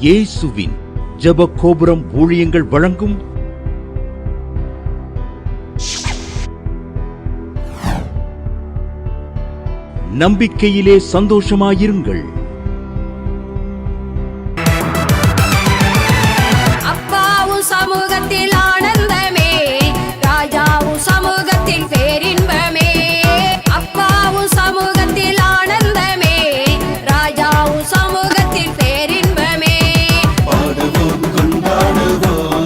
இயேசுவின் ஜெப கோபுரம் ஊழியங்கள் வழங்கும் நம்பிக்கையிலே சந்தோஷமாயிருங்கள். அப்பாவும் சமூகத்தில் ஆனந்தமே, ராஜாவும் சமூகத்தில் பேரின்பமே. அப்பாவும் சமூகத்தில் ஆனந்தமே, ராஜாவும் சமூகத்தில் பேரின்பமே. பாடுவோம், கொண்டாடுவோம்,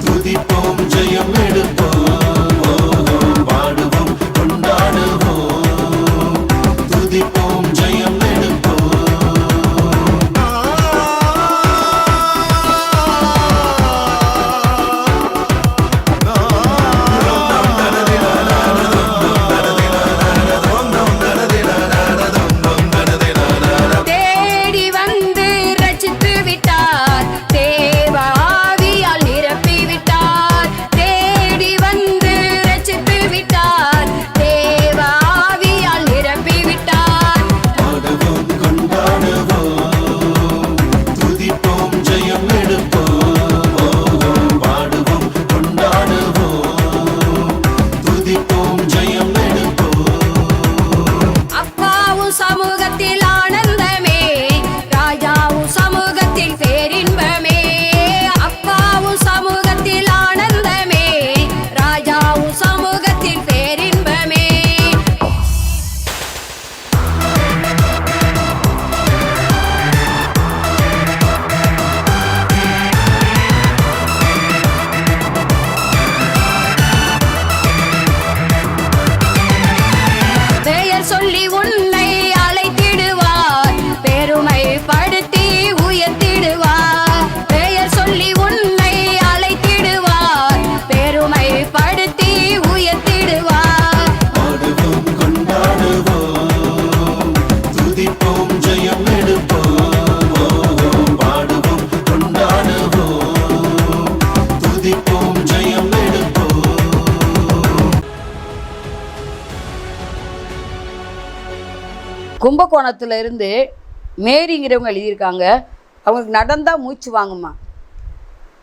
துதிப்போம், ஜெயம் எடுப்போம். பாடுவோம், கொண்டாடுவோம், துதிப்போம், ஜெயம் எடுப்போம். தேடி வந்து ரட்சித்து விட்டார், தேவ ஆவியால் நிரப்பி விட்டார். தேடி வந்து ரட்சித்து விட்டார், தேவ ஆவியால் நிரப்பி விட்டார். பாடுவோம், கொண்டாடுவோம், துதிப்போம், ஜெயம் எடுப்போம். பாடுவோம், கொண்டாடுவோம், துதிப்போம், ஜெயம் எடுப்போம். அப்பாவும் சமூகத்தில் ஆனந்தமே, ராஜாவும் சமூகத்தில் பேரின்பமே. அப்பாவும் சமூகத்தில் ஆனந்தமே, ராஜாவும் சமூகத்தில் பேரின்பமே. பெயர் சொல்லி உன்னை அழைத்திடுவார், பெருமைப்படுத்தி உயர்த்திடுவார். பெயர் சொல்லி உன்னை அழைத்திடுவார், பெருமைப்படுத்தி உயர்த்திடுவார். பாடுவோம், கொண்டாடுவோம், துதிப்போம், ஜெயம் எடுப்போம். பாடுவோம், கொண்டாடுவோம், துதிப்போம், ஜெயம் எடுப்போம். கும்பகோணத்துல இருந்து மேரிங்கிறவங்க எழுதியிருக்காங்க. அவங்களுக்கு நடந்தால் மூச்சு வாங்குமா,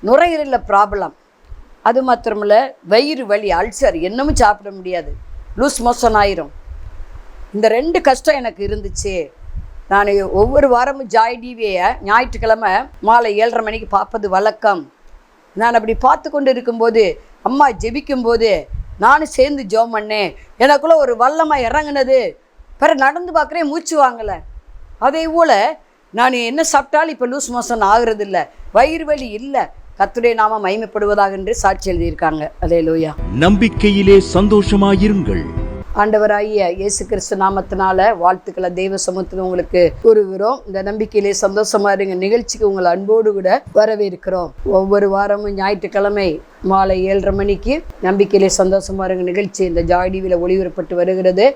நுரையீரலில் ப்ராப்ளம், அது மாத்திரமில்ல வயிறு வலி, அல்சர், என்னமும் சாப்பிட முடியாது, லூஸ் மோஷன் ஆயிரும். இந்த 2 கஷ்டம் எனக்கு இருந்துச்சு. நான் ஒவ்வொரு வாரமும் ஜாய் டிவியை ஞாயிற்றுக்கிழமை மாலை 7:30 மணிக்கு பார்ப்பது வழக்கம். நான் அப்படி பார்த்து கொண்டு இருக்கும்போது அம்மா ஜெபிக்கும்போது நானும் சேர்ந்து ஜெபம் பண்ணேன். எனக்குள்ளே ஒரு வல்லமாக இறங்குனது. பிறகு நடந்து பார்க்குறேன், மூச்சு வாங்கலை. அதே போல் நான் என்ன சாப்பிட்டாலும் இப்போ லூஸ் மோஷன் ஆகுறதில்ல, வயிறு வலி இல்லை. கர்த்தருடைய நாம மகிமைப்படுவதாக என்று சாட்சி எழுதியிருக்காங்க. அல்லேலூயா. நம்பிக்கையிலே சந்தோஷமாயிருங்கள். ஆண்டவராகிய இயேசு கிறிஸ்து நாமத்தினால வாழ்த்துக்களை தெய்வ சமூகத்தில் உங்களுக்கு கூறுகிறோம். இந்த நம்பிக்கையிலே சந்தோஷமா இருங்க நிகழ்ச்சிக்கு உங்களை அன்போடு கூட வரவேற்கிறோம். ஒவ்வொரு வாரமும் ஞாயிற்றுக்கிழமை மாலை 7:30 மணிக்கு நம்பிக்கையிலே சந்தோஷமா இருங்க நிகழ்ச்சி இந்த ஜாய் டிவியில் ஒளிபரப்பட்டு வருகிறது.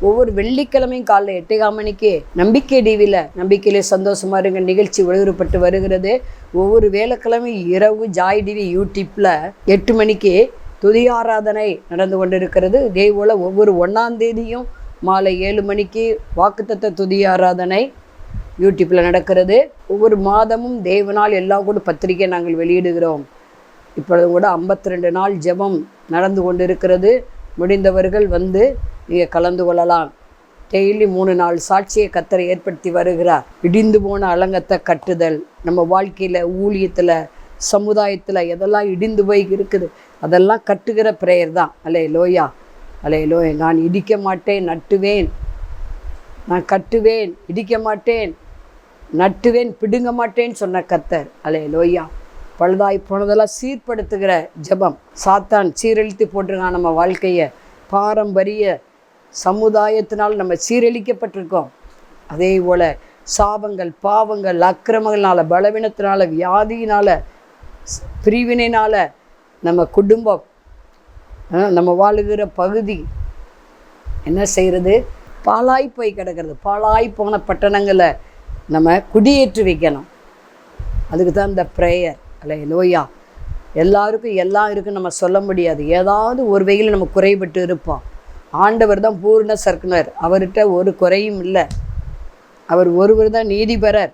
ஒவ்வொரு வெள்ளிக்கிழமையும் காலைல 8:15 மணிக்கு நம்பிக்கை டிவியில் நம்பிக்கையிலே சந்தோஷமா இருங்க நிகழ்ச்சி ஒளிபரப்பட்டு வருகிறது. ஒவ்வொரு வேலைக்கிழமையும் இரவு ஜாய் டிவி யூடியூப்பில் 8 மணிக்கு துதி ஆராதனை நடந்து கொண்டிருக்கிறது. இதே போல் ஒவ்வொரு 1ஆம் தேதியும் மாலை 7 மணிக்கு வாக்குத்தத்த துதி ஆராதனை யூடியூப்பில் நடக்கிறது. ஒவ்வொரு மாதமும் தேவனால் எல்லாம் கூட பத்திரிக்கை நாங்கள் வெளியிடுகிறோம். இப்பொழுது கூட 52 நாள் ஜெபம் நடந்து கொண்டிருக்கிறது. முடிந்தவர்கள் வந்து நீங்கள் கலந்து கொள்ளலாம். டெய்லி 3 நாள் சாட்சியை கர்த்தர் ஏற்படுத்தி வருகிறார். இடிந்து போன அலங்கத்தை கட்டுதல், நம்ம வாழ்க்கையில், ஊழியத்தில், சமுதாயத்தில் எதெல்லாம் இடிந்து போய் இருக்குது அதெல்லாம் கட்டுகிற பிரேயர் தான். அல்லேலூயா, அல்லேலூயா. நான் இடிக்க மாட்டேன், நட்டுவேன். நான் கட்டுவேன், இடிக்க மாட்டேன், நட்டுவேன், பிடுங்க மாட்டேன்னு சொன்ன கர்த்தர். அல்லேலூயா. பழுதாய் போனதெல்லாம் சீர்படுத்துகிற ஜெபம். சாத்தான் சீரழித்து போட்டிருக்கான் நம்ம வாழ்க்கையை. பாரம்பரிய சமுதாயத்தினால் நம்ம சீரழிக்கப்பட்டிருக்கோம். அதே போல் சாபங்கள், பாவங்கள், அக்கிரமங்கள்னால, பலவீனத்தினால, வியாதியினால், பிரிவினைனால் நம்ம குடும்பம், நம்ம வாழுகிற பகுதி என்ன செய்கிறது? பாழாய் போய் கிடக்கிறது. பாழாய் போன பட்டணங்களை நம்ம குடியேற்றி வைக்கணும். அதுக்கு தான் இந்த ப்ரேயர். அல்லேலூயா. எல்லாருக்கும் எல்லாம் இருக்குன்னு நம்ம சொல்ல முடியாது. ஏதாவது ஒரு வகையில் நம்ம குறைபட்டு இருப்போம். ஆண்டவர் தான் பூர்ண சர்க்குனர். அவர்கிட்ட ஒரு குறையும் இல்லை. அவர் ஒருவர் தான் நீதிபரர்.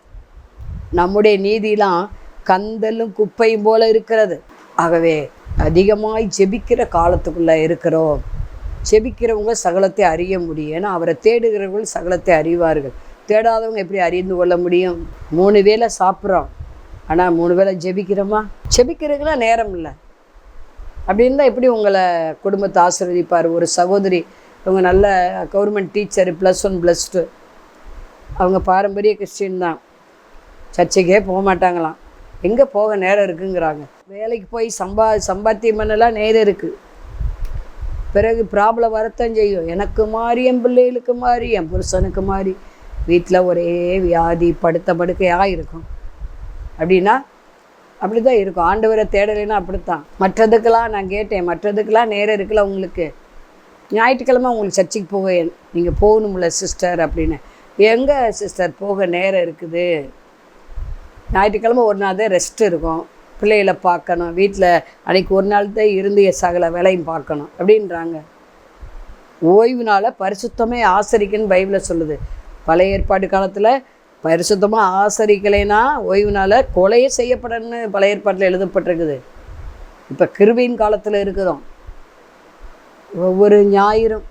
நம்முடைய நீதிலாம் கந்தலும் குப்பையும் போல இருக்கிறது. ஆகவே அதிகமாய் ஜெபிக்கிற காலத்துக்குள்ளே இருக்கிறோம். ஜெபிக்கிறவங்க சகலத்தை அறிய முடியும். ஏன்னா அவரை தேடுகிறவர்கள் சகலத்தை அறிவார்கள். தேடாதவங்க எப்படி அறிந்து கொள்ள முடியும்? 3 வேளை சாப்பிட்றோம், ஆனால் 3 வேளை ஜெபிக்கிறோமா? ஜெபிக்கிறதுக்குலாம் நேரம் இல்லை. அப்படி இருந்தால் எப்படி உங்களை குடும்பத்தை ஆசீர்வதிப்பார்? ஒரு சகோதரி, அவங்க நல்ல கவர்மெண்ட் டீச்சர், +1 +2, அவங்க பாரம்பரிய கிறிஸ்டின் தான், சர்ச்சைக்கே போக மாட்டாங்களாம். எங்கே போக நேரம் இருக்குங்கிறாங்க. வேலைக்கு போய் சம்பாத்தியம் பண்ணலாம் நேரம் இருக்குது. பிறகு ப்ராப்ளம் வரத்தான் செய்யும். எனக்கு மாறி, என் பிள்ளைகளுக்கு மாறி, என் புருஷனுக்கு மாறி, வீட்டில் ஒரே வியாதி, படுக்கையாக இருக்கும். அப்படின்னா அப்படி தான் இருக்கும். ஆண்டவரை தேடலைன்னா அப்படித்தான். மற்றதுக்கெல்லாம் நான் கேட்டேன், மற்றதுக்கெல்லாம் நேரம் இருக்குல்ல உங்களுக்கு? ஞாயிற்றுக்கிழமை உங்களுக்கு சர்ச்சைக்கு போக நீங்கள் போகணும்ல சிஸ்டர் அப்படின்னு. எங்கே சிஸ்டர் போக நேரம் இருக்குது? ஞாயிற்றுக்கிழமை ஒரு நாள் தான் ரெஸ்ட் இருக்கும், பிள்ளைகளை பார்க்கணும், வீட்டில் அன்றைக்கி ஒரு நாள் தான் இருந்து சகல வேலையும் பார்க்கணும் அப்படின்றாங்க. ஓய்வு நாளை பரிசுத்தமே ஆசரிக்கன்னு பைபிளில் சொல்லுது. பழைய ஏற்பாடு காலத்தில் பரிசுத்தமாக ஆசரிக்கலைன்னா ஓய்வு நாளை கொலையே செய்யப்படணும்னு பழைய ஏற்பாட்டில் எழுதப்பட்டிருக்குது. இப்போ கிருபையின் காலத்தில் இருக்கிறோம். ஒவ்வொரு ஞாயிறும்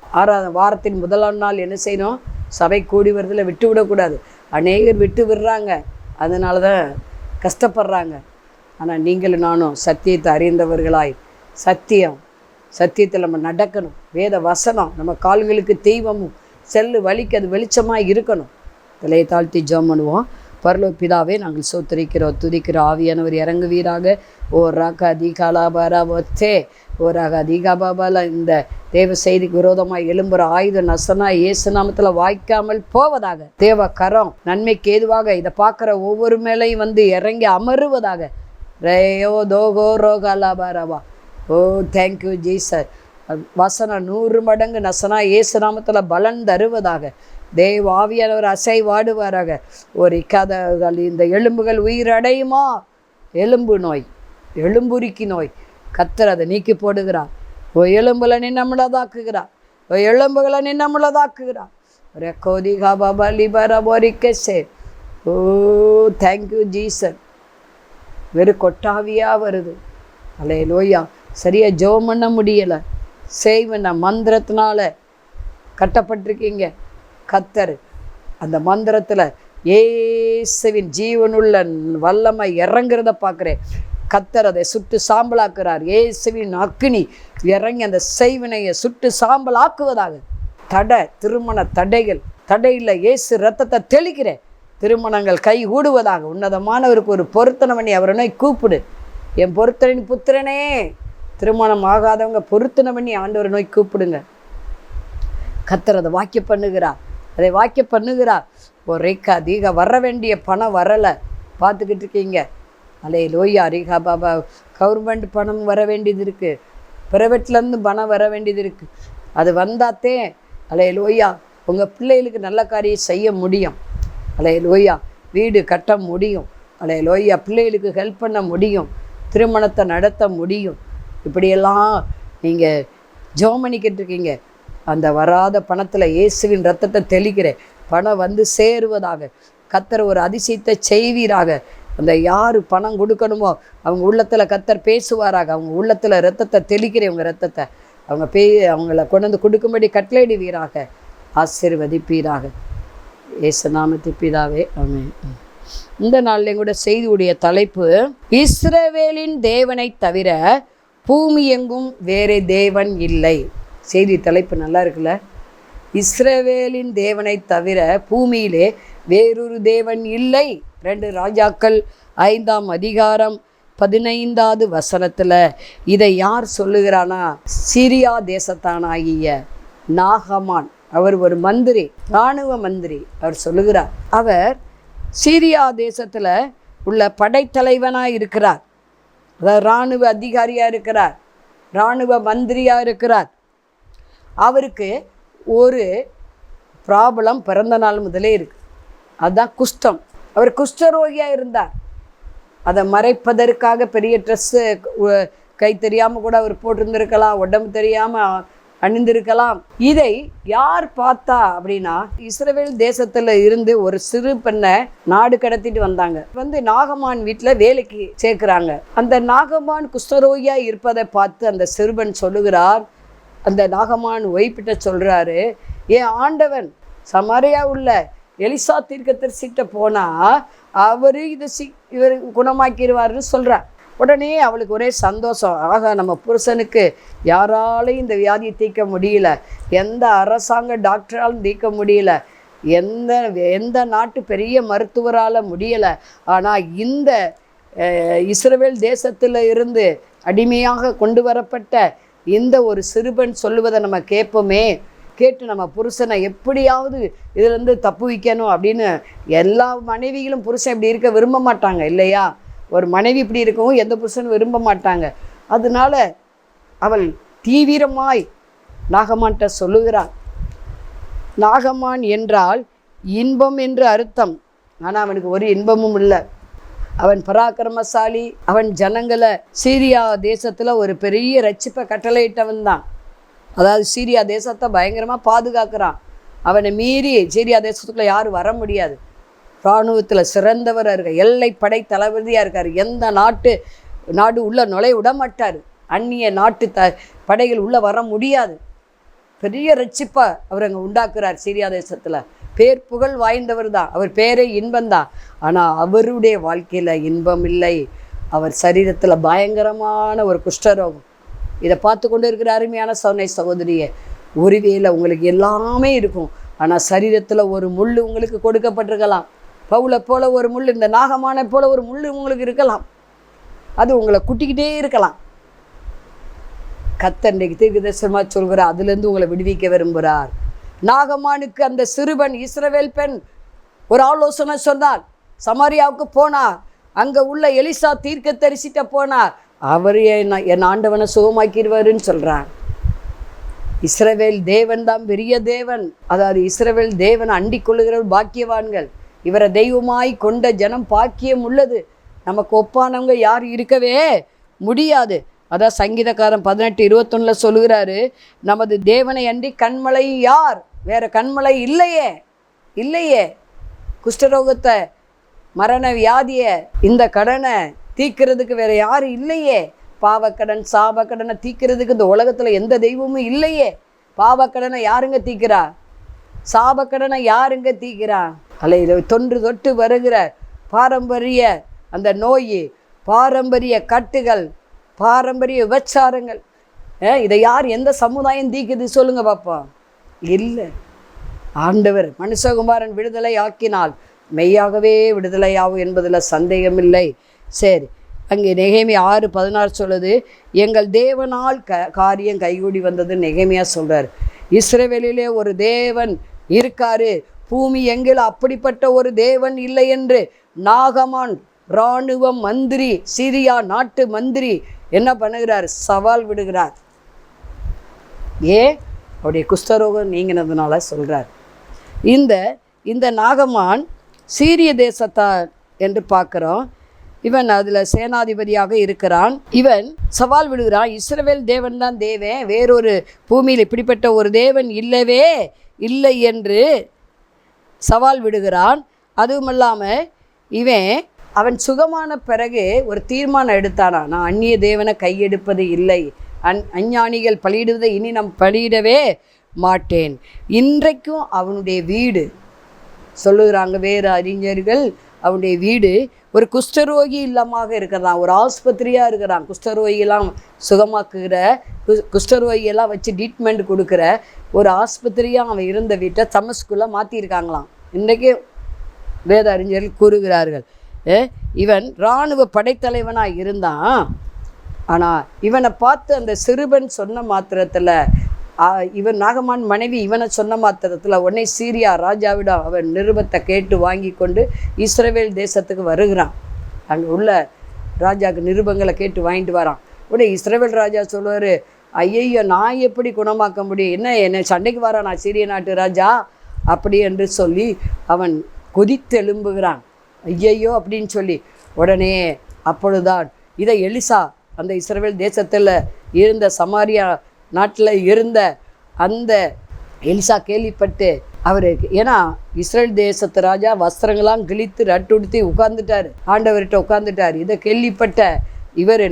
வாரத்தின் 1ஆம் நாள் என்ன செய்யணும்? சபை கூடி வரதில் விட்டு விடக்கூடாது. அநேகர் விட்டு விடுறாங்க, அதனால தான் கஷ்டப்படுறாங்க. ஆனால் நீங்களும் நானும் சத்தியத்தை அறிந்தவர்களாய் சத்தியத்தில் நம்ம நடக்கணும். வேத வசனம் நம்ம கால்களுக்கு தெய்வமும் செல்லு வலிக்கு அது வெளிச்சமாக இருக்கணும். தலையை தாழ்த்தி ஜெபம் பண்ணுவோம். பரலோக பிதாவே, நாங்கள் சோத்தரிக்கிறோம், துதிக்கிறோம். ஆவியானவர் இறங்குவீராக. ஓ ராக அதிகாலாபாரா ஒத்தே ஓ ராக அதிகாபாபால இந்த தேவ செய்திக்கு விரோதமாக எழும்புற ஆயுதம் நசனா இயேசு நாமத்தில் வாய்க்காமல் போவதாக. தேவ கரம் நன்மைக்கு ஏதுவாக இதை பார்க்குற ஒவ்வொரு மேலையும் வந்து இறங்கி அமருவதாக. ரேயோ தோகோ ரோகாலாபாராவா. ஓ தேங்க்யூ ஜீசஸ். வசனம் 100 மடங்கு நசனா இயேசு நாமத்தில் பலன் தருவதாக. தேவ ஆவியானவர் அசைவாடுவாராக. ஒரு இக்காதகள் இந்த எலும்புகள் உயிரடையுமா? எலும்பு நோய், எலும்புரிக்கி நோய், கர்த்தர் அதை நீக்கி போடுகிறார். ஓ எலும்புல நீ நம்மளதாக்குகிறார். ஓ எலும்புகளை நீ நம்மளதாக்குகிறார். ரெக்கோதிகா பாபா லிபரா போரிக்கே. ஓ தேங்க்யூ ஜீசஸ். வெறும் கொட்டாவியாக வருது. அல்லேலூயா. சரியாக ஜெபம் பண்ண முடியலை, செய்வன மந்திரத்தினால கட்டப்பட்டிருக்கீங்க. கர்த்தர் அந்த மந்திரத்தில் இயேசுவின் ஜீவனுள்ள வல்லமை இறங்குறத பார்க்குறேன். கர்த்தர் அதை சுட்டு சாம்பலாக்குறார். இயேசுவின் அக்கினி இறங்கி அந்த செய்வினையை சுட்டு சாம்பலாக்குவதாக. திருமண தடையில் இயேசு ரத்தத்தை தெளிக்கிறேன். திருமணங்கள் கை கூடுவதாக. உன்னதமானவருக்கு ஒரு பொருத்தனை பண்ணி அவரை நோய் கூப்பிடு. என் பொருத்தனின் புத்திரனே. திருமணம் ஆகாதவங்க பொருத்தனை பண்ணி ஆண்டவரை நோய் கூப்பிடுங்க. கர்த்தர் அதை வாக்கிய பண்ணுகிறார். ஒரு ரேக்கா தீகா வர வேண்டிய பணம் வரலை, பார்த்துக்கிட்டு இருக்கீங்க. அல்லேலூயா. ரீகா பாபா கவர்மெண்ட் பணம் வர வேண்டியது இருக்குது, ப்ரைவேட்லேருந்து பணம் வர வேண்டியது இருக்குது. அது வந்தாத்தே அல்லேலூயா உங்கள் பிள்ளைகளுக்கு நல்ல காரியம் செய்ய முடியும். அல்லேலூயா. வீடு கட்ட முடியும். அல்லேலூயா. பிள்ளைகளுக்கு ஹெல்ப் பண்ண முடியும், திருமணத்தை நடத்த முடியும். இப்படியெல்லாம் நீங்கள் ஜெபம் பண்ணிக்கிட்டு இருக்கீங்க. அந்த வராத பணத்தில் இயேசுவின் ரத்தத்தை தெளிக்கிறேன். பணம் வந்து சேருவதாக. கர்த்தர் ஒரு அதிசயத்தை செய்வீராக. அந்த யார் பணம் கொடுக்கணுமோ அவங்க உள்ளத்தில் கர்த்தர் பேசுவாராக. அவங்க உள்ளத்தில் ரத்தத்தை தெளிக்கிறேன். உங்கள் ரத்தத்தை அவங்கள கொண்டு வந்து கொடுக்கும்படி கட்டளையிடுவீராக. ஆசீர்வதிப்பீராக. இயேசு நாமத்தில் பிதாவே, ஆமென். இந்த நாளில் எங்களோட செய்தியுடைய தலைப்பு, இஸ்ரவேலின் தேவனை தவிர பூமி எங்கும் வேறு தேவன் இல்லை. செய்தி தலைப்பு நல்லா இருக்குல்ல? இஸ்ரவேலின் தேவனை தவிர பூமியிலே வேறொரு தேவன் இல்லை. 2 ராஜாக்கள் 5ஆம் அதிகாரம் 15வது வசனத்தில் இதை யார் சொல்லுகிறானா? சிரியா தேசத்தானாகிய நாகமான். அவர் ஒரு மந்திரி, இராணுவ மந்திரி. அவர் சொல்லுகிறார். அவர் சீரியா தேசத்தில் உள்ள படைத்தலைவனாக இருக்கிறார். அதாவது இராணுவ அதிகாரியாக இருக்கிறார், இராணுவ மந்திரியாக இருக்கிறார். அவருக்கு ஒரு ப்ராப்ளம் பிறந்த நாள் முதலே இருக்குது. அதுதான் குஷ்டம். அவர் குஷ்டரோகியாக இருந்தார். அதை மறைப்பதற்காக பெரிய ட்ரெஸ்ஸு கை தெரியாமல் கூட அவர் போட்டிருந்துருக்கலாம், உடம்பு தெரியாமல் அணிந்திருக்கலாம். இதை யார் பார்த்தா அப்படின்னா, இஸ்ரவேல் தேசத்துல இருந்து ஒரு சிறு பெண்ணை நாடு கடத்திட்டு வந்தாங்க. நாகமான் வீட்டில் வேலைக்கு சேர்க்கிறாங்க. அந்த நாகமான் குஷ்டரோகியா இருப்பதை பார்த்து அந்த சிறுபெண் சொல்லுகிறார். அந்த நாகமான் ஒய்பிட்ட சொல்றாரு, என் ஆண்டவன் சமாரியா உள்ள எலிசா தீர்க்கதரிசிட்ட போனா அவரு இவர் குணமாக்கிடுவாருன்னு சொல்றார். உடனே அவளுக்கு ஒரே சந்தோஷம். ஆக நம்ம புருஷனுக்கு யாராலையும் இந்த வியாதியை தீர்க்க முடியல, எந்த அரசாங்க டாக்டராலும் தீர்க்க முடியல, எந்த நாட்டு பெரிய மருத்துவரால் முடியலை. ஆனால் இந்த இஸ்ரவேல் தேசத்தில் இருந்து அடிமையாக கொண்டு வரப்பட்ட இந்த ஒரு சிறுபெண் சொல்லுவதை நம்ம கேட்போமே, கேட்டு நம்ம புருஷனை எப்படியாவது இதிலேருந்து தப்பு வைக்கணும் அப்படின்னு. எல்லா மனைவிகளும் புருஷன் இப்படி இருக்க விரும்ப மாட்டாங்க இல்லையா? ஒரு மனைவி இப்படி இருக்கவும் எந்த புருஷனும் விரும்ப மாட்டாங்க. அதனால அவள் தீவிரமாய் நாகமான்கிட்ட சொல்லுகிறாள். நாகமான் என்றால் இன்பம் என்று அர்த்தம். ஆனால் அவனுக்கு ஒரு இன்பமும் இல்லை. அவன் பராக்கிரமசாலி. அவன் ஜனங்களை சீரியா தேசத்தில் ஒரு பெரிய ரட்சிப்பை கட்டளையிட்டவன் தான். அதாவது சீரியா தேசத்தை பயங்கரமாக பாதுகாக்கிறான். அவனை மீறி சீரியா தேசத்துக்குள்ளே யாரும் வர முடியாது. இராணுவத்தில் சிறந்தவராக இருக்கார், எல்லை படை தளபதியாக இருக்கார். எந்த நாடு உள்ள நுழைய விட மாட்டார். அந்நிய நாட்டு படைகள் உள்ளே வர முடியாது. பெரிய ரட்சிப்பை அவர் அங்கே உண்டாக்குறார். சீரியா தேசத்தில் பேர் புகழ் வாய்ந்தவர் தான். அவர் பேரே இன்பந்தான். ஆனால் அவருடைய வாழ்க்கையில் இன்பம் இல்லை. அவர் சரீரத்தில் பயங்கரமான ஒரு குஷ்டரோகம். இதை பார்த்து கொண்டு இருக்கிற அருமையான சகோதரியே, ஒருவேளை உங்களுக்கு எல்லாமே இருக்கும், ஆனால் சரீரத்தில் ஒரு முள் உங்களுக்கு கொடுக்கப்பட்டிருக்கலாம். பவுலை போல ஒரு முள், இந்த நாகமான போல ஒரு முள் உங்களுக்கு இருக்கலாம். அது உங்களை குட்டிக்கிட்டே இருக்கலாம். கர்த்தர் இன்றைக்கு தீர்க்கதரிசனமாக சொல்கிறார், அதுலேருந்து உங்களை விடுவிக்க விரும்புகிறார். நாகமானுக்கு அந்த சிறுவன் இஸ்ரவேல் பெண் ஒரு ஆலோசனை சொன்னார். சமாரியாவுக்கு போனார். அங்கே உள்ள எலிசா தீர்க்கதரிசிட்ட போனார். அவர் என் ஆண்டவனை சுகமாக்கிடுவாருன்னு சொல்கிறார். இஸ்ரவேல் தேவன் தான் பெரிய தேவன். அதாவது இஸ்ரவேல் தேவன் அண்டிக் கொள்ளுகிறவர் பாக்கியவான்கள். இவரை தெய்வமாய் கொண்ட ஜனம் பாக்கியம் உள்ளது. நமக்கு ஒப்பானவங்க யார் இருக்கவே முடியாது. அதான் சங்கீதக்காரன் 18:21 சொல்லுகிறாரு, நமது தேவனை அண்டி கண்மலை யார்? வேற கண்மலை இல்லையே. குஷ்டரோகத்தை, மரண வியாதியை, இந்த கடனை தீர்க்கிறதுக்கு வேற யாரும் இல்லையே. பாவக்கடன் சாபக்கடனை தீர்க்கிறதுக்கு இந்த உலகத்தில் எந்த தெய்வமும் இல்லையே. பாவக்கடனை யாருங்க தீர்க்கிறா? சாபக்கடனை யாருங்க தீர்க்கிறா? அல்ல தொன்று தொட்டு வருகிற பாரம்பரிய அந்த நோய், பாரம்பரிய கட்டுகள், பாரம்பரிய விபச்சாரங்கள், இதை யார் எந்த சமுதாயம் தீக்குது சொல்லுங்க பாப்பா? இல்லை. ஆண்டவர் மனுஷகுமாரன் விடுதலை ஆக்கினால் மெய்யாகவே விடுதலையாகும் என்பதில் சந்தேகமில்லை. சரி, அங்கே நெகேமியா 6:16 சொல்லுது, எங்கள் தேவனால் காரியம் கைகூடி வந்தது நெகேமியா சொல்கிறார். இஸ்ரவேலிலே ஒரு தேவன் இருக்காரு, பூமி எங்கில் அப்படிப்பட்ட ஒரு தேவன் இல்லை என்று நாகமான் இராணுவ மந்திரி, சிரியா நாட்டு மந்திரி என்ன பண்ணுகிறார்? சவால் விடுகிறார். அவருடைய குஷ்டரோகம் நீங்கினதுனால சொல்கிறார். இந்த நாகமான் சீரிய தேசத்தார் என்று பார்க்குறோம். இவன் அதில் சேனாதிபதியாக இருக்கிறான். இவன் சவால் விடுகிறான், இஸ்ரவேல் தேவன் தான் தேவன், வேறொரு பூமியில் இப்படிப்பட்ட ஒரு தேவன் இல்லவே இல்லை என்று சவால் விடுகிறான். அதுவும் இல்லாமல் அவன் சுகமான பிறகு ஒரு தீர்மானம் எடுத்தானா, நான் அந்நிய தேவனை கையெடுப்பது இல்லை, அஞ்ஞானிகள் பலியிடுவதை இனி நான் பலியிடவே மாட்டேன். இன்றைக்கும் அவனுடைய வீடு சொல்லுகிறாங்க வேறு அறிஞர்கள், அவனுடைய வீடு ஒரு குஷ்டரோகி இல்லமாக இருக்கிறான், ஒரு ஆஸ்பத்திரியாக இருக்கிறான். குஷ்டரோகியெல்லாம் சுகமாக்குகிற, குஷ்டரோகியெல்லாம் வச்சு ட்ரீட்மெண்ட் கொடுக்குற ஒரு ஆஸ்பத்திரியாக அவன் இருந்த வீட்டை தமஸ்குள்ளே மாற்றியிருக்காங்களாம். இன்றைக்கே வேத அறிஞர்கள் கூறுகிறார்கள். இவன் இராணுவ படைத்தலைவனாக இருந்தான். ஆனால் இவனை பார்த்து அந்த சிறுவன் சொன்ன மாத்திரத்தில், இவன் நாகமான் மனைவி இவனை சொன்ன மாத்திரத்தில் உடனே சீரியா ராஜாவிடம் அவன் நிருபத்தை கேட்டு வாங்கி கொண்டு இஸ்ரவேல் தேசத்துக்கு வருகிறான். அங்கே உள்ள ராஜாவுக்கு நிருபங்களை கேட்டு வாங்கிட்டு வரான். உடனே இஸ்ரவேல் ராஜா சொல்லுவார், ஐயையோ நான் எப்படி குணமாக்க முடியும், என்னை சண்டைக்கு வரான் நான் சீரிய நாட்டு ராஜா அப்படி என்று சொல்லி அவன் கொதித்தெழும்புகிறான். ஐயையோ அப்படின்னு சொல்லி உடனே அப்பொழுதுதான் இதை எலிசா அந்த இஸ்ரவேல் தேசத்தில் இருந்த சமாரியா நாட்டில் இருந்த அந்த எலிசா கேள்விப்பட்டு அவருக்கு, ஏன்னா இஸ்ரேல் தேசத்து ராஜா வஸ்திரங்களாம் கிழித்து ரட்டுடுத்தி உட்கார்ந்துட்டார், ஆண்டவர்கிட்ட உட்கார்ந்துட்டார். இதை கேள்விப்பட்ட இவர்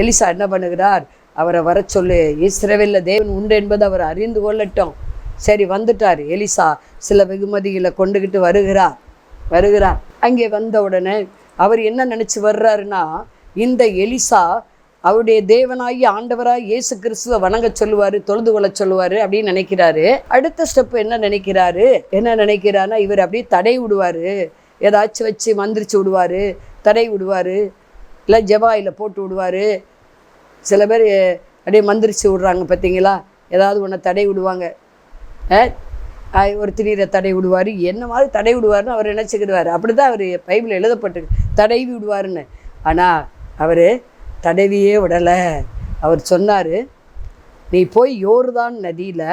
எலிசா என்ன பண்ணுகிறார், அவரை வர சொல்லு, இஸ்ரவேலில் தேவன் உண்டு என்பதை அவர் அறிந்து கொள்ளட்டும். சரி, வந்துட்டார் எலிசா. சில வெகுமதிகளை கொண்டுக்கிட்டு வருகிறார். அங்கே வந்த உடனே அவர் என்ன நினச்சி வர்றாருன்னா, இந்த எலிசா அவருடைய தேவனாகி ஆண்டவராக இயேசு கிறிஸ்துவை வணங்க சொல்லுவார், தொழுது கொள்ள சொல்லுவார் அப்படின்னு நினைக்கிறாரு. அடுத்த ஸ்டெப்பு என்ன நினைக்கிறாருன்னா, இவர் அப்படியே தடை விடுவார், ஏதாச்சும் வச்சு மந்திரிச்சு விடுவார், தடை விடுவார், இல்லை ஜெபாயில் போட்டு விடுவார். சில பேர் அப்படியே மந்திரிச்சு விடுறாங்க பார்த்தீங்களா, ஏதாவது ஒன்று தடை விடுவாங்க, ஒரு திடீரை தடை விடுவார், என்ன மாதிரி தடை விடுவார்னு அவர் நினச்சிக்கிடுவார். அப்படி தான் அவர் பைபிள் எழுதப்பட்டிருக்கு, தடவி விடுவார்னு. ஆனால் அவர் தடவியே விடலை. அவர் சொன்னார், நீ போய் யோர்தான் நதியில்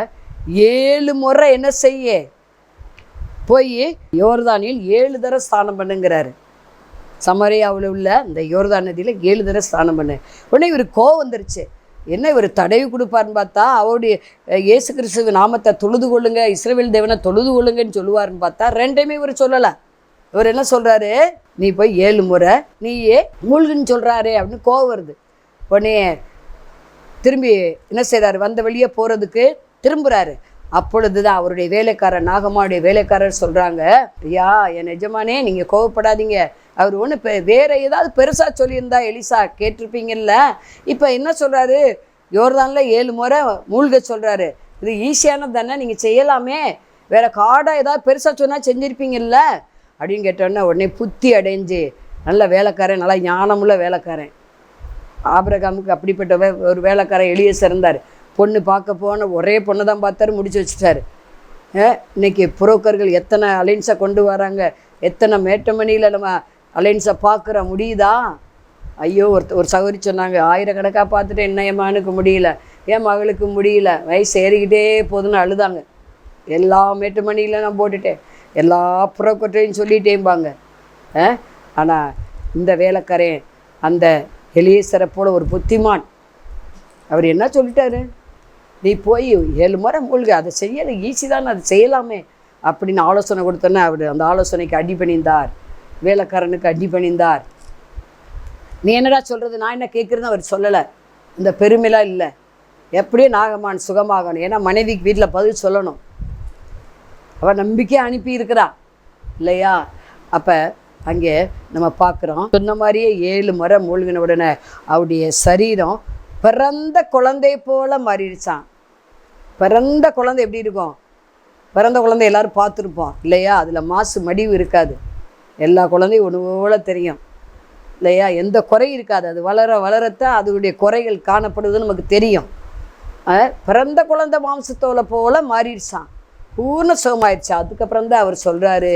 7 முறை என்ன செய்ய, போய் யோர்தானில் 7 தடவை ஸ்நானம் பண்ணுங்கிறாரு. சமரியாவில் உள்ள இந்த யோர்தான் நதியில் 7 தடவை ஸ்நானம் பண்ணு. உடனே இவர் கோவம் வந்துருச்சு. என்ன இவர் தடவி கொடுப்பார்னு பார்த்தா, அவருடைய இயேசு கிறிஸ்துவ நாமத்தை தொழுது கொள்ளுங்க, இஸ்ரவேல் தேவனை தொழுது கொள்ளுங்கன்னு சொல்லுவார்னு பார்த்தா, ரெண்டையுமே இவர் சொல்லலை. இவர் என்ன சொல்கிறாரு, நீ போய் 7 முறை நீயே மூழ்குன்னு சொல்கிறாரே அப்படின்னு கோவம் வருது. உடனே திரும்பி என்ன செய்கிறாரு, வந்த வெளியே போகிறதுக்கு திரும்புகிறாரு. அப்பொழுது தான் அவருடைய வேலைக்காரர், நாகம்மாவுடைய வேலைக்காரர் சொல்கிறாங்க, ஐயா என் எஜமானே நீங்கள் கோவப்படாதீங்க, அவர் ஒன்று வேறு ஏதாவது பெருசாக சொல்லியிருந்தா எலிசா கேட்டிருப்பீங்கல்ல, இப்போ என்ன சொல்கிறாரு, யோர்தானில் 7 முறை மூழ்க சொல்கிறாரு, இது ஈஸியானது தானே, நீங்கள் செய்யலாமே, வேறு காடாக ஏதாவது பெருசாக சொன்னால் செஞ்சுருப்பீங்கல்ல அப்படின்னு கேட்டோன்னே உடனே புத்தி அடைஞ்சு, நல்ல வேலைக்காரன், நல்லா ஞானமுள்ள வேலைக்காரன். ஆபிரகாமுக்கு அப்படிப்பட்ட ஒரு வேலைக்காரன் எலியேசர் இருந்தார். பொண்ணு பார்க்க போன ஒரே பொண்ணை தான் பார்த்தாரு, முடிச்சு வச்சுட்டாரு. இன்றைக்கி புரோக்கர்கள் எத்தனை அலைன்ஸை கொண்டு வராங்க, எத்தனை மேட்டமணியில் நம்ம அலைன்ஸை பார்க்குற முடியுதா? ஐயோ, ஒரு சகோதரி சொன்னாங்க, 1000கணக்காக பார்த்துட்டு என்ன என் மகனுக்கு முடியல, என் மகளுக்கு முடியல, வயசு ஏறிக்கிட்டே போதுன்னு அழுதாங்க. எல்லா மேட்டமணியில் நான் போட்டுட்டேன், எல்லா புரோக்கர்ட்டையும் சொல்லிட்டேம்பாங்க. ஆனால் இந்த வேலைக்காரன் அந்த எலியேசரை போல ஒரு புத்திமான், அவர் என்ன சொல்லிட்டாரு, நீ போய் 7 முறை மூழ்க, அதை செய்யலை, ஈஸி தானே, அதை செய்யலாமே அப்படின்னு ஆலோசனை கொடுத்தோன்னே அவர் அந்த ஆலோசனைக்கு அடிபணிந்தார், வேலைக்காரனுக்கு அடிபணிந்தார். நீ என்னடா சொல்கிறது, நான் என்ன கேட்குறதுன்னு அவர் சொல்லலை. இந்த பெருமைலாம் இல்லை, எப்படியும் நாகமான் சுகமாகணும், ஏன்னா மனைவிக்கு வீட்டில் பதில் சொல்லணும். அவள் நம்பிக்கையை அனுப்பி இருக்கிறா இல்லையா? அப்போ அங்கே நம்ம பார்க்குறோம், சொன்ன மாதிரியே 7 முறை மூழ்கின உடனே அவருடைய சரீரம் பிறந்த குழந்தை போல் மாறிடுச்சான். பிறந்த குழந்தை எப்படி இருக்கும், பிறந்த குழந்தை எல்லோரும் பார்த்துருப்போம் இல்லையா, அதில் மாசு மடிவு இருக்காது, எல்லா குழந்தையும் ஒன்று போல தெரியும் இல்லையா, எந்த குறையும் இருக்காது. அது வளரத்தான் அதனுடைய குறைகள் காணப்படுதுன்னு நமக்கு தெரியும். பிறந்த குழந்தை மாம்சத்தோலை போல் மாறிடுச்சான், பூர்ண சுகமாயிடுச்சு. அதுக்கப்புறம் தான் அவர் சொல்கிறாரு,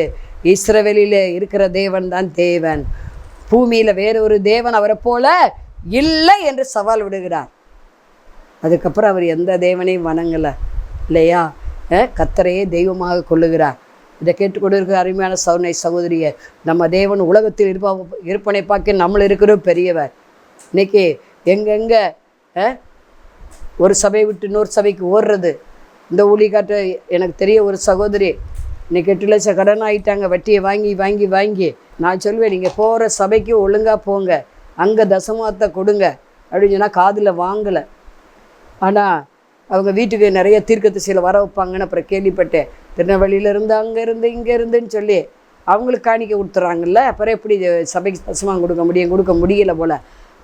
இஸ்ரவேலில் இருக்கிற தேவன் தான் தேவன், பூமியில் வேறொரு தேவன் அவரை போல இல்லை என்று சவால் விடுகிறார். அதுக்கப்புறம் அவர் எந்த தேவனையும் வணங்கலை இல்லையா, கர்த்தரையே தெய்வமாக கொள்ளுகிறார். இதை கேட்டுக்கொண்டு இருக்கிற அருமையான சகோதரியை, நம்ம தேவன் உலகத்தில் இருப்பனை பார்க்க நம்மள இருக்கிற பெரியவர். இன்றைக்கி எங்கெங்கே ஒரு சபையை விட்டு இன்னொரு சபைக்கு ஓடுறது. இந்த ஊழிகாட்ட எனக்கு தெரிய ஒரு சகோதரி இன்றைக்கி 8 லட்சம் கடன் ஆகிட்டாங்க, வட்டியை வாங்கி. நான் சொல்வேன், நீங்கள் போகிற சபைக்கு ஒழுங்காக போங்க, அங்கே தசமாத்தை கொடுங்க அப்படின்னு சொன்னால் காதில் வாங்கலை. ஆனால் அவங்க வீட்டுக்கு நிறைய தீர்க்கதரிசியில் வர வைப்பாங்கன்னு அப்புறம் கேள்விப்பட்டேன். திருநெல்வேலியிலேருந்து இங்கே இருந்துன்னு சொல்லி அவங்களுக்கு காணிக்க கொடுத்துட்றாங்கல்ல, அப்புறம் எப்படி சபைக்கு தசமாக கொடுக்க முடியலை போல்.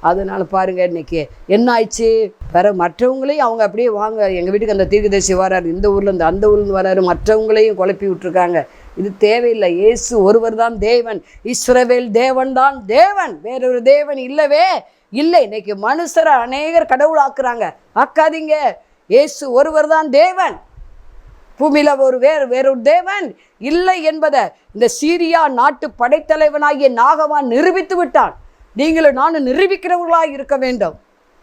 அதனால் பாருங்கள் இன்றைக்கி என்ன ஆயிடுச்சு, வேறு மற்றவங்களையும் அவங்க அப்படியே வாங்க, எங்கள் வீட்டுக்கு அந்த தீர்க்கதரிசி வராரு, இந்த ஊர்லேருந்து அந்த ஊர்லேருந்து வராரு, மற்றவங்களையும் குழப்பி விட்டுருக்காங்க. இது தேவையில்லை. இயேசு ஒருவர் தான் தேவன், இஸ்ரவேல் தேவன் தான் தேவன், வேறொரு தேவன் இல்லவே இல்லை. இன்றைக்கி மனுஷரை அநேகர் கடவுள் ஆக்காதீங்க. இயேசு ஒருவர் தான் தேவன், பூமியில் வேறொரு தேவன் இல்லை என்பதை இந்த சீரியா நாட்டு படைத்தலைவனாகிய நாகமான் நிரூபித்து விட்டான். நீங்களும் நானும் நிரூபிக்கிறவர்களாக இருக்க வேண்டும்,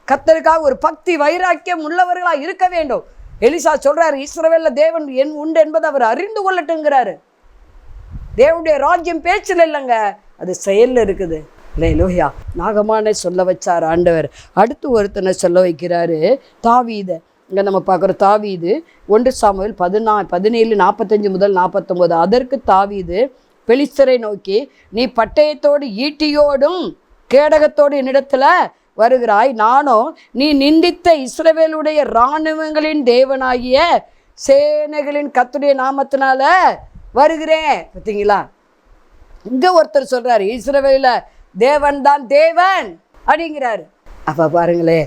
கர்த்தருக்காக ஒரு பக்தி வைராக்கியம் உள்ளவர்களாக இருக்க வேண்டும். எலிசா சொல்கிறார், இஸ்ரவேலில் தேவன் உண்டு என்பதை அவர் அறிந்து கொள்ளட்டுங்கிறாரு. தேவனுடைய ராஜ்யம் பேச்சில் இல்லைங்க, அது செயலில் இருக்குது. அல்லேலூயா. நாகமானை சொல்ல வச்சார் ஆண்டவர். அடுத்து ஒருத்தனை சொல்ல வைக்கிறாரு, தாவீதை. இங்கே நம்ம பார்க்குற தாவீது 1 சாமுவேல் 17:45 முதல் 49. அதற்கு தாவீது பெலிஸ்தரை நோக்கி, நீ பட்டயத்தோடு ஈட்டியோடும் கேடகத்தோடு என்னிடத்துல வருகிறாய், நானோ நீ நிந்தித்த இஸ்ரவேலுடைய இராணுவங்களின் தேவனாகிய சேனைகளின் கர்த்தருடைய நாமத்தினால வருகிறேன். பார்த்தீங்களா, இங்கே ஒருத்தர் சொல்கிறார் இஸ்ரவேல தேவன் தான் தேவன் அப்படிங்கிறாரு. அப்போ பாருங்களே,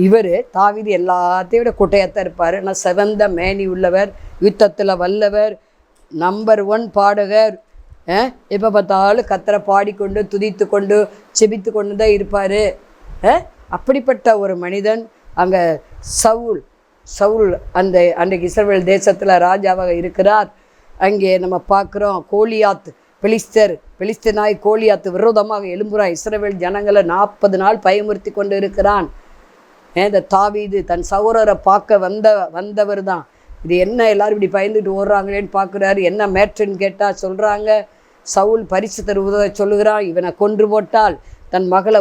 இவர் தாவீது எல்லாத்தையும் விட குட்டையத்தான் இருப்பார். ஆனால் சிவந்த மேனி உள்ளவர், யுத்தத்தில் வல்லவர், நம்பர் 1 பாடகர். எப்போ பார்த்தாலும் கர்த்தரை பாடிக்கொண்டு துதித்து கொண்டு செபித்து கொண்டு தான் இருப்பார். அப்படிப்பட்ட ஒரு மனிதன் அங்கே சவுல் அன்றைக்கு இஸ்ரவேல் தேசத்தில் ராஜாவாக இருக்கிறார். அங்கே நம்ம பார்க்குறோம் கோலியாத், பெலிஸ்தனாய் கோலியாத்து விரோதமாக எழும்புறான். இஸ்ரவேல் ஜனங்களை 40 நாள் பயமுறுத்தி கொண்டு இருக்கிறான். இந்த தாவீது தன் சகோதரரை பார்க்க வந்தவர் தான். இது என்ன எல்லாரும் இப்படி பயந்துட்டு ஓடுறாங்களேன்னு பார்க்குறாரு. என்ன மேட்ருன்னு கேட்டால் சொல்கிறாங்க, சவுல் பரிசு தருவதை சொல்லுகிறான். இவனை கொன்று போட்டால் தன் மகளை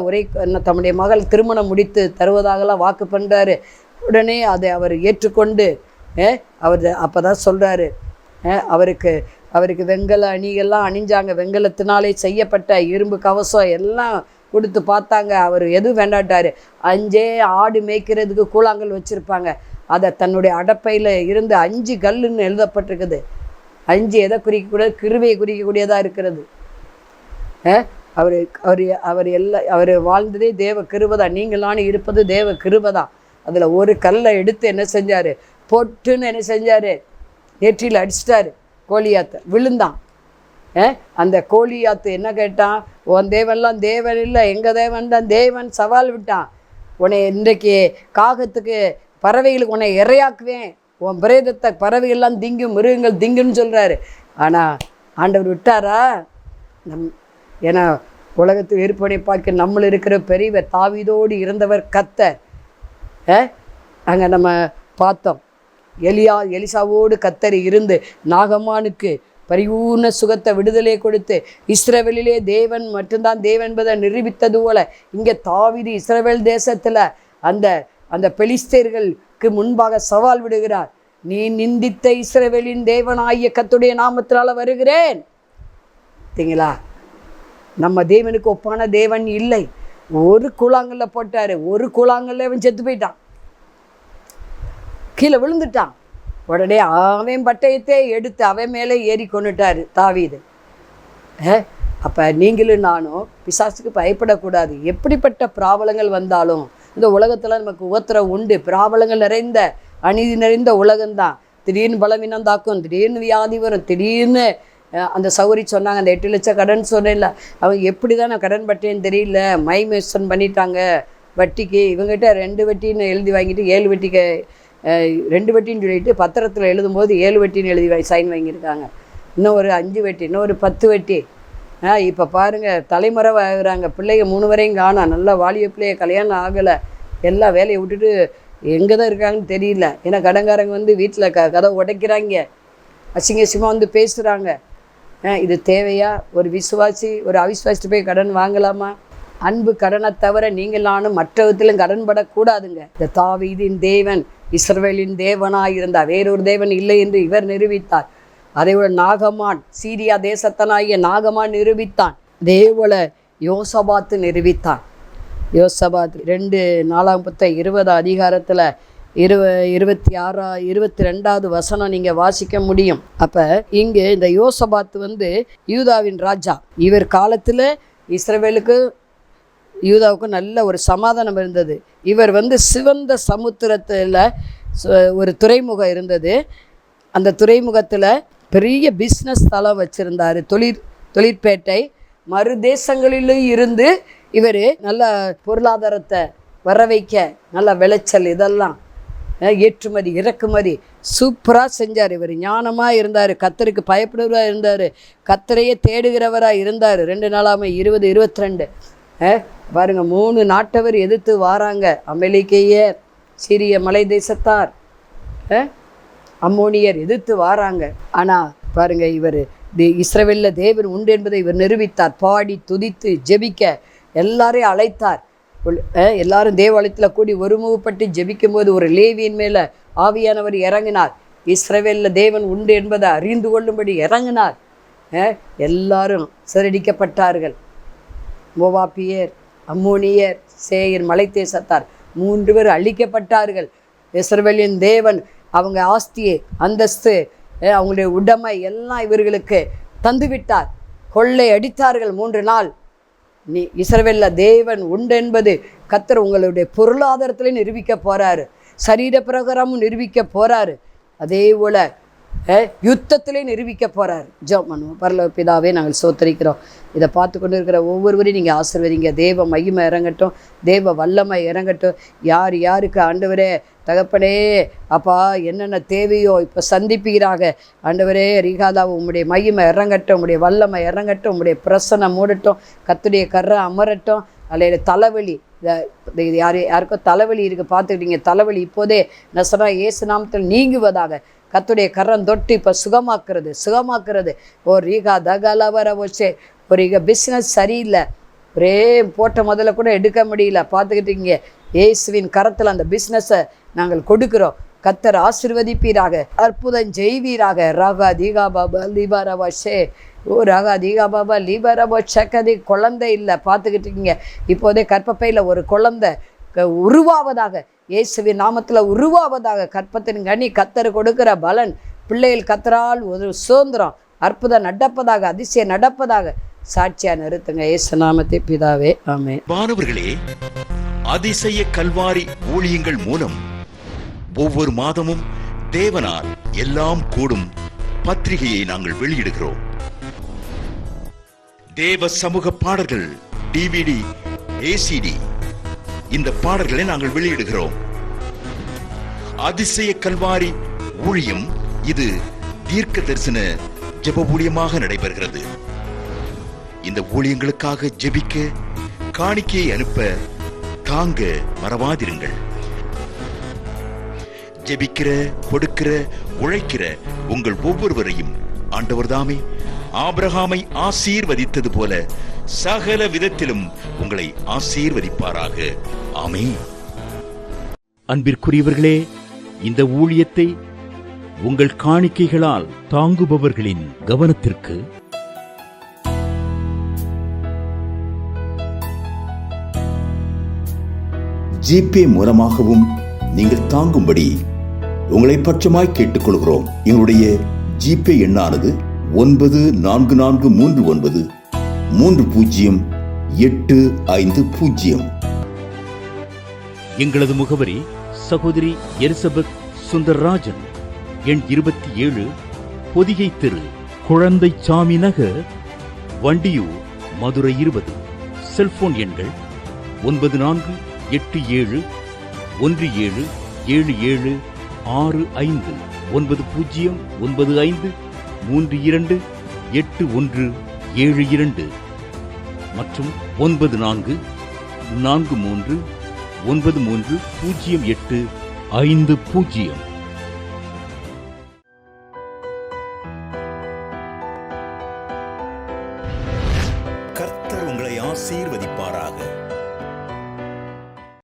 தம்முடைய மகள் திருமணம் முடித்து தருவதாகலாம் வாக்கு பண்ணுறாரு. உடனே அதை அவர் ஏற்றுக்கொண்டு அவர் அப்போ தான் சொல்கிறாரு, அவருக்கு வெங்கல அணிகள்லாம் அணிஞ்சாங்க, வெங்கலத்தினாலே செய்யப்பட்ட இரும்பு கவசம் எல்லாம் கொடுத்து பார்த்தாங்க. அவர் எதுவும் வேண்டாட்டார். 5 ஆடு மேய்க்கிறதுக்கு கூழாங்கல் வச்சுருப்பாங்க, அதை தன்னுடைய அடப்பையில் இருந்து 5 கல்லுன்னு எழுதப்பட்டிருக்குது. 5 எதை குறிக்கக்கூடாது, கிருபையை குறிக்கக்கூடியதாக இருக்கிறது. அவர் வாழ்ந்ததே தேவ கிருபைதான். நீங்களானு இருப்பது தேவ கிருபைதான். அதில் ஒரு கல்லை எடுத்து என்ன செஞ்சார், பொட்டுன்னு என்ன செஞ்சார், நெற்றியில் அடிச்சிட்டாரு. கோலியாத்தை விழுந்தான். அந்த கோலியாத்து என்ன கேட்டான், உன் தேவன்லாம் தேவன் இல்லை, எங்கள் தேவன் தான் தேவன். சவால் விட்டான். உன்னை இன்றைக்கு காகத்துக்கு பறவைகளுக்கு உன்னை இறையாக்குவேன், உன் பிரேதத்தை பறவைகள்லாம் திங்கும், மிருகங்கள் திங்குன்னு சொல்கிறாரு. ஆனால் ஆண்டவர் விட்டாரா? ஏன்னா உலகத்து விற்பனை பார்க்க நம்மள இருக்கிற பெரியவர் தாவீதோடு இருந்தவர் கர்த்தர். அங்கே நம்ம பார்த்தோம், எலிசாவோடு கர்த்தர் இருந்து நாகமானுக்கு பரிபூர்ண சுகத்தை விடுதலை கொடுத்து இஸ்ரவேலிலே தேவன் மட்டும்தான் தேவன் என்பதை நிரூபித்தது போல இங்கே தாவீது இஸ்ரவேல் தேசத்தில் அந்த பெலிஸ்தர்களுக்கு முன்பாக சவால் விடுகிறார். நீ நிந்தித்த இஸ்ரவேலின் தேவனாகிய கர்த்தருடைய நாமத்தினால வருகிறேன். சரிங்களா, நம்ம தேவனுக்கு ஒப்பான தேவன் இல்லை. ஒரு கூழாங்கல்ல போட்டார், ஒரு கூழாங்கல்ல அவன் செத்து போயிட்டான், கீழே விழுந்துட்டான். உடனே அவன் பட்டயத்தை எடுத்து அவன் மேலே ஏறி கொண்டுட்டார் தாவீது. அப்போ நீங்களும் நானும் பிசாசுக்கு பயப்படக்கூடாது. எப்படிப்பட்ட பிராபலங்கள் வந்தாலும் இந்த உலகத்தில் நமக்கு உபத்திரம் உண்டு. பிராபலங்கள் நிறைந்த அநீதி நிறைந்த உலகம்தான். திடீர்னு பலவீனம் தாக்கும், திடீர்னு வியாதி வரும், திடீர்னு அந்த சௌரி சொன்னாங்க, அந்த 8 லட்சம் கடன் சொன்னேன்ல, அவங்க எப்படி தான் நான் கடன் பட்டேன்னு தெரியல, மைமேஷன் பண்ணிட்டாங்க வட்டிக்கு. இவங்ககிட்ட 2 வட்டின்னு எழுதி வாங்கிட்டு 7 வட்டிக்கு 2 வட்டின்னு சொல்லிட்டு பத்திரத்தில் எழுதும்போது 7 வட்டின்னு எழுதி சைன் வாங்கியிருக்காங்க. இன்னும் ஒரு 5 வட்டி, இன்னும் ஒரு 10 வட்டி. இப்போ பாருங்கள், தலைமுறை ஆகுறாங்க. பிள்ளைங்க 3 வரையும் காணோம். நல்லா வாலிய பிள்ளைய கல்யாணம் ஆகலை, எல்லா வேலையை விட்டுட்டு எங்கே தான் இருக்காங்கன்னு தெரியல. ஏன்னா கடன்காரங்க வந்து வீட்டில் கதை உடைக்கிறாங்க, அசிங்கசியமாக வந்து பேசுகிறாங்க. இது தேவையா? ஒரு விசுவாசி ஒரு அவிசுவாசிட்டு போய் கடன் வாங்கலாமா? அன்பு கடனை தவிர நீங்கள் நானும் மற்ற விதத்திலும் கடன் படக்கூடாதுங்க. இந்த தாவீதின் தேவன் இஸ்ரவேலின் தேவனாக இருந்தார், வேறொரு தேவன் இல்லை என்று இவர் நிரூபித்தார். அதேபோல நாகமான், சீரியா தேசத்தனாகிய நாகமான் நிரூபித்தான். அதேபோல யோசபாத்து நிரூபித்தான். யோசபாத் 2 அதிகாரத்தில் 22வது வசனம் நீங்கள் வாசிக்க முடியும். அப்போ இங்கே இந்த யோசபாத் வந்து யூதாவின் ராஜா. இவர் காலத்தில் இஸ்ரவேலுக்கு யூதாவுக்கும் நல்ல ஒரு சமாதானம் இருந்தது. இவர் வந்து சிவந்த சமுத்திரத்தில் ஒரு துறைமுகம் இருந்தது. அந்த துறைமுகத்தில் பெரிய பிஸ்னஸ் தளம் வச்சுருந்தார், தொழிற்பேட்டை. மறு தேசங்களிலும் இருந்து இவர் நல்ல பொருளாதாரத்தை வர வைக்க, நல்ல விளைச்சல், இதெல்லாம் ஏற்றுமதி இறக்குமதி சூப்பராக செஞ்சார். இவர் ஞானமாக இருந்தார், கர்த்தருக்கு பயப்படுவராக இருந்தார், கர்த்தரையே தேடுகிறவராக இருந்தார். 2 நாளாமை 20-22 பாருங்கள், 3 நாட்டவர் எதிர்த்து வாராங்க. அமெரிக்கையர், சீரிய மலை தேசத்தார், அம்மோனியர் எதிர்த்து வாராங்க. ஆனால் பாருங்கள், இவர் இஸ்ரவேலில் தேவன் உண்டு என்பதை இவர் நிரூபித்தார். பாடி துதித்து ஜெபிக்க எல்லாரையும் அழைத்தார். எல்லாரும் தேவாலயத்தில் கூடி ஒருமுகப்பட்டு ஜெபிக்கும் போது ஒரு லேவியின் மேலே ஆவியானவர் இறங்கினார். இஸ்ரவேலில் தேவன் உண்டு என்பதை அறிந்து கொள்ளும்படி இறங்கினார். எல்லாரும் சிறடிக்கப்பட்டார்கள். மோவாபியர், அம்மோனியர், சேயர், மலை தேசத்தார் 3 பேர் அழிக்கப்பட்டார்கள். இஸ்ரவேலின் தேவன் அவங்க ஆஸ்தியை, அந்தஸ்து, அவங்களுடைய உடைமை எல்லாம் இவர்களுக்கு தந்துவிட்டார். கொள்ளை அடித்தார்கள் 3 நாள். நீ இஸ்ரவேலில் தேவன் உண்டு என்பது கர்த்தர் உங்களுடைய பொருளாதாரத்தில் நிரூபிக்க போகிறாரு, சரீர பிரகாரமும் நிரூபிக்க போகிறாரு, அதே போல் யுத்தத்திலே நிரூபிக்க போகிறார். ஜெபம் பண்ணுவோம். பரலோக பிதாவே, நாங்கள் ஸ்தோத்திரிக்கிறோம். இதை பார்த்து கொண்டு இருக்கிற ஒவ்வொருவரையும் நீங்கள் ஆசீர்வதிங்க. தேவ மகிமை இறங்கட்டும், தேவ வல்லமை இறங்கட்டும். யார் யாருக்கு ஆண்டவரே தகப்பனே அப்பா என்னென்ன தேவையோ இப்போ சந்திப்பீராக ஆண்டவரே. ரீகாதாவை உம்முடைய மகிமை இறங்கட்டும், உம்முடைய வல்லமை இறங்கட்டும், உம்முடைய பிரசனை மூடட்டும், கர்த்தருடைய கர்ரை அமரட்டும். அல்ல தலைவலி, இது யாருக்கோ தலைவலி இருக்குது பார்த்துக்கிட்டீங்க, தலைவலி இப்போதே நசரா இயேசு நாமத்தில் நீங்குவதாக. கர்த்தருடைய கரம் தொட்டு இப்போ சுகமாக்குறது. ஓ ரீகா தகலவர வச்சே ஒரு பிஸ்னஸ் சரியில்லை, ஒரே போட்ட முதல்ல கூட எடுக்க முடியல பார்த்துக்கிட்டீங்க. இயேசுவின் கரத்தில் அந்த பிஸ்னஸை நாங்கள் கொடுக்குறோம். கர்த்தர் ஆசீர்வதிப்பீராக, அற்புதம் செய்வீராக. ராகா தீகா பாபா லீபாரவா ஷே, ஓ ராகா தீகா பாபா லீபாரவா சக்கதி. குழந்தை இல்லை பார்த்துக்கிட்டீங்க, இப்போதே கற்பப்பையில் ஒரு குழந்தை உருவாவதாக, இயேசுவின் நாமத்தில் உருவாவதாக. கற்பத்தின் கனி கர்த்தர் கொடுக்கிற பலன், பிள்ளைகள் கர்த்தரால் ஒரு சுதந்திரம், அற்புதம் நடப்பதாக, அதிசயம் நடப்பதாக. சாட்சியா நிறுத்துங்க இயேசு நாமத்தை பிதாவே, ஆமென். மாணவர்களே, அதிசய கல்வாரி ஊழியங்கள் மூலம் ஒவ்வொரு மாதமும் தேவனால் எல்லாம் கூடும் பத்திரிகையை நாங்கள் வெளியிடுகிறோம். தேவ சமூக பாடல்கள் DVD, ACD இந்த பாடல்களை நாங்கள் வெளியிடுகிறோம். அதிசய கல்வாரி ஊழியம் இது தீர்க்க தரிசன ஜெப ஊழியமாக நடைபெறுகிறது. இந்த ஊழியங்களுக்காக ஜெபிக்க, காணிக்கையை அனுப்ப தாங்க மறவாதிருங்கள். ஜெபிக்கிற, கொடுக்கிற, உழைக்கிற உங்கள் ஒவ்வொருவரையும் ஆண்டவர் தாமே ஆபிரகாமை ஆசீர்வதித்தது போல சகல விதத்திலும் உங்களை ஆசீர்வதிப்பாராக. ஆமென். அன்பிற்குரியவர்களே, இந்த ஊழியத்தை உங்கள் காணிக்கைகளால் தாங்குபவர்களின் கவனத்திற்கு ஜிபே மூலமாகவும் நீங்கள் தாங்கும்படி உங்களை பட்சமாய் கேட்டுக்கொள்கிறோம். எங்களுடைய ஜிபே எண்ணானது 9439308550. எங்களது முகவரி சகோதரி எலிசபெத் சுந்தர்ராஜன், எண் 27, பொதிகை தெரு, குழந்தை சாமி நகர், வண்டியூர், மதுரை 20. செல்போன் எண்கள் 9484177765 9095328172 மற்றும் 9439308550. கர்த்தர் உங்களை ஆசீர்வதிப்பாராக.